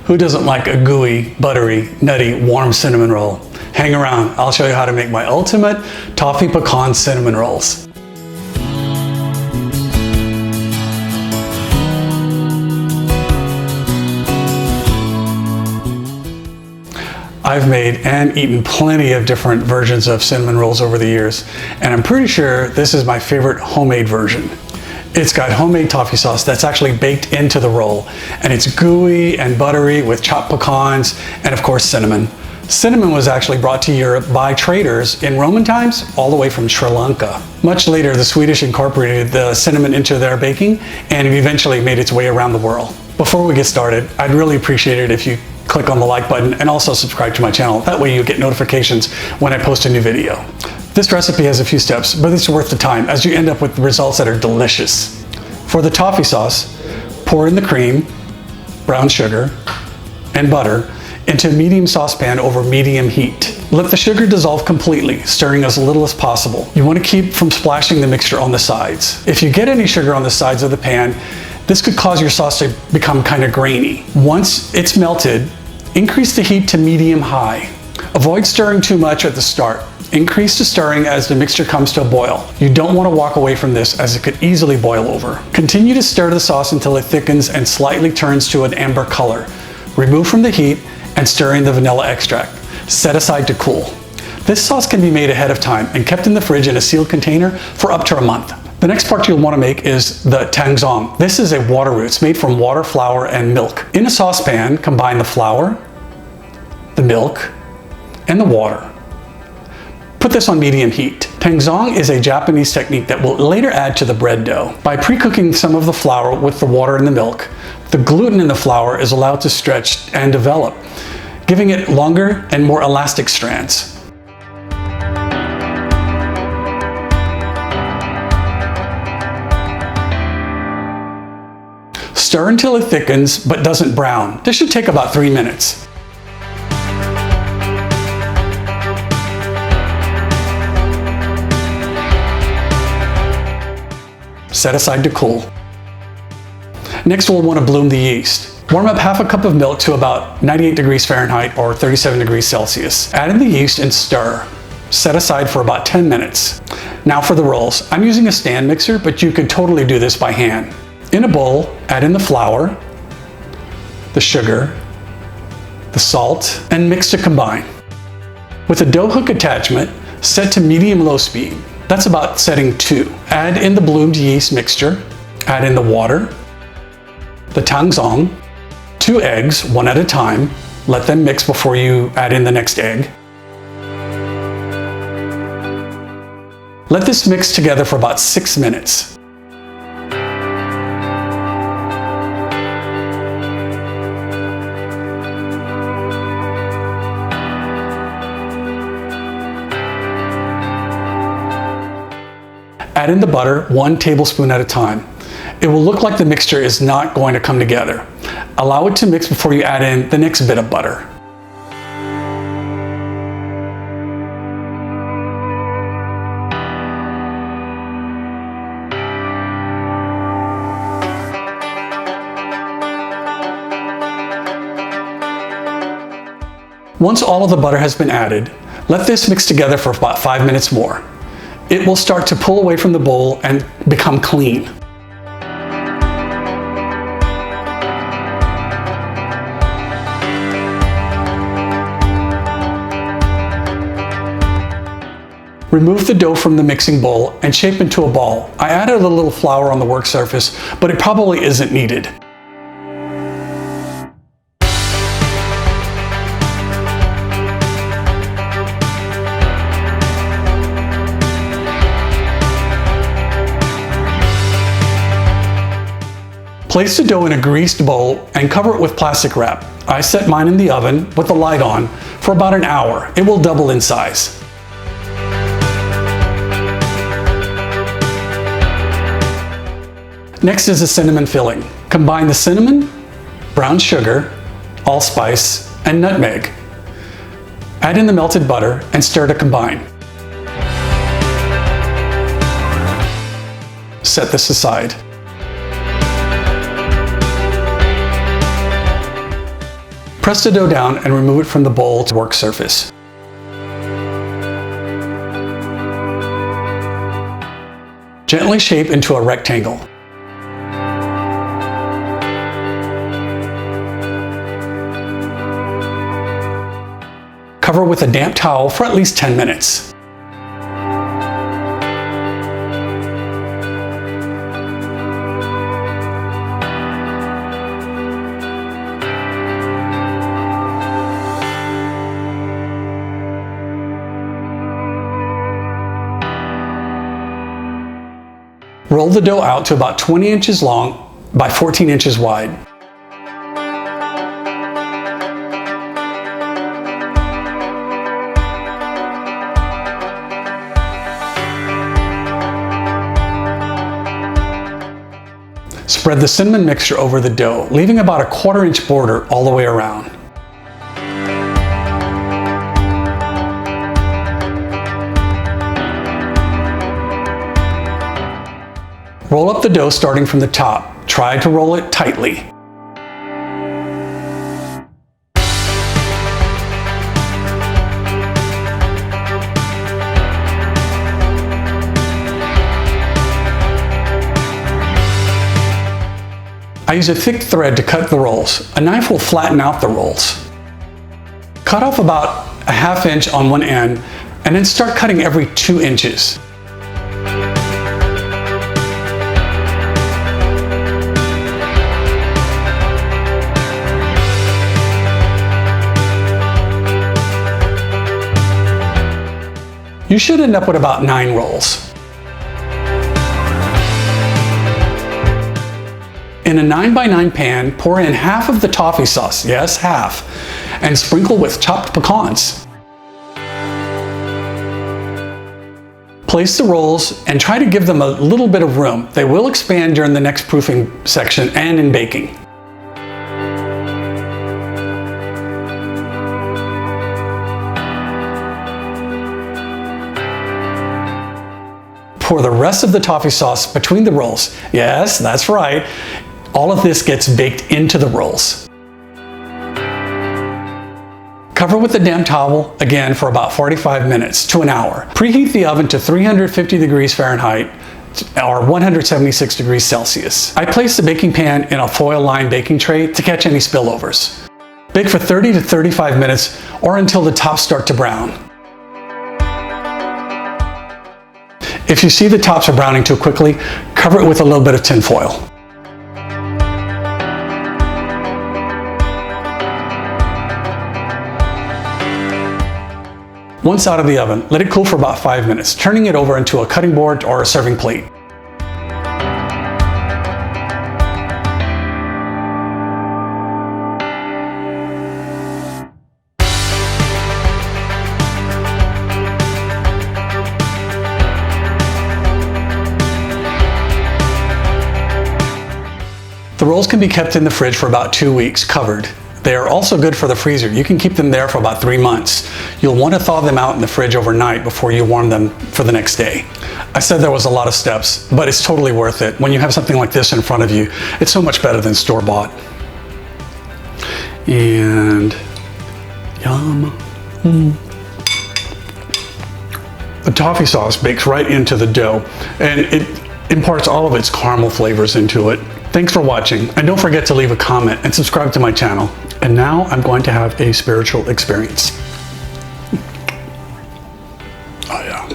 Who doesn't like a gooey, buttery, nutty, warm cinnamon roll? Hang around, I'll show you how to make my ultimate Toffee Pecan Cinnamon Rolls. I've made and eaten plenty of different versions of cinnamon rolls over the years, and I'm pretty sure this is my favorite homemade version. It's got homemade toffee sauce that's actually baked into the roll, and it's gooey and buttery with chopped pecans and of course cinnamon. Cinnamon was actually brought to Europe by traders in Roman times all the way from Sri Lanka. Much later, the Swedish incorporated the cinnamon into their baking, and it eventually made its way around the world. Before we get started, I'd really appreciate it if you click on the like button and also subscribe to my channel. That way you get notifications when I post a new video. This recipe has a few steps, but it's worth the time as you end up with results that are delicious. For the toffee sauce, pour in the cream, brown sugar, and butter into a medium saucepan over medium heat. Let the sugar dissolve completely, stirring as little as possible. You want to keep from splashing the mixture on the sides. If you get any sugar on the sides of the pan, this could cause your sauce to become kind of grainy. Once it's melted, increase the heat to medium-high. Avoid stirring too much at the start. Increase the stirring as the mixture comes to a boil. You don't want to walk away from this as it could easily boil over. Continue to stir the sauce until it thickens and slightly turns to an amber color. Remove from the heat and stir in the vanilla extract. Set aside to cool. This sauce can be made ahead of time and kept in the fridge in a sealed container for up to a month. The next part you'll want to make is the Tangzhong. This is a water roux. It's made from water, flour, and milk. In a saucepan, combine the flour, the milk, and the water. Put this on medium heat. Tangzhong is a Japanese technique that will later add to the bread dough. By pre-cooking some of the flour with the water and the milk, the gluten in the flour is allowed to stretch and develop, giving it longer and more elastic strands. Stir until it thickens but doesn't brown. This should take about 3 minutes. Set aside to cool. Next, we'll want to bloom the yeast. Warm up half a cup of milk to about 98 degrees Fahrenheit or 37 degrees Celsius. Add in the yeast and stir. Set aside for about 10 minutes. Now for the rolls. I'm using a stand mixer, but you could totally do this by hand. In a bowl, add in the flour, the sugar, the salt, and mix to combine. With a dough hook attachment, set to medium-low speed. That's about setting 2. Add in the bloomed yeast mixture, add in the water, the Tangzhong, 2 eggs, one at a time. Let them mix before you add in the next egg. Let this mix together for about 6 minutes. Add in the butter 1 tablespoon at a time. It will look like the mixture is not going to come together. Allow it to mix before you add in the next bit of butter. Once all of the butter has been added, let this mix together for about 5 minutes more. It will start to pull away from the bowl and become clean. Remove the dough from the mixing bowl and shape into a ball. I added a little flour on the work surface, but it probably isn't needed. Place the dough in a greased bowl and cover it with plastic wrap. I set mine in the oven with the light on for about an hour. It will double in size. Next is the cinnamon filling. Combine the cinnamon, brown sugar, allspice, and nutmeg. Add in the melted butter and stir to combine. Set this aside. Press the dough down and remove it from the bowl's work surface. Gently shape into a rectangle. Cover with a damp towel for at least 10 minutes. Roll the dough out to about 20 inches long by 14 inches wide. Spread the cinnamon mixture over the dough, leaving about a 1/4 inch border all the way around. Roll up the dough starting from the top. Try to roll it tightly. I use a thick thread to cut the rolls. A knife will flatten out the rolls. Cut off about a 1/2 inch on one end and then start cutting every 2 inches. You should end up with about 9 rolls. In a 9x9 pan, pour in half of the toffee sauce, yes, half, and sprinkle with chopped pecans. Place the rolls and try to give them a little bit of room. They will expand during the next proofing section and in baking. Pour the rest of the toffee sauce between the rolls. Yes, that's right. All of this gets baked into the rolls. Cover with a damp towel, again, for about 45 minutes to an hour. Preheat the oven to 350 degrees Fahrenheit or 176 degrees Celsius. I place the baking pan in a foil-lined baking tray to catch any spillovers. Bake for 30 to 35 minutes or until the tops start to brown. If you see the tops are browning too quickly, cover it with a little bit of tin foil. Once out of the oven, let it cool for about 5 minutes, turning it over into a cutting board or a serving plate. The rolls can be kept in the fridge for about 2 weeks, covered. They are also good for the freezer. You can keep them there for about 3 months. You'll want to thaw them out in the fridge overnight before you warm them for the next day. I said there was a lot of steps, but it's totally worth it. When you have something like this in front of you, it's so much better than store-bought. And yum. The toffee sauce bakes right into the dough, and it imparts all of its caramel flavors into it. Thanks for watching, and don't forget to leave a comment and subscribe to my channel. And now I'm going to have a spiritual experience. Oh yeah.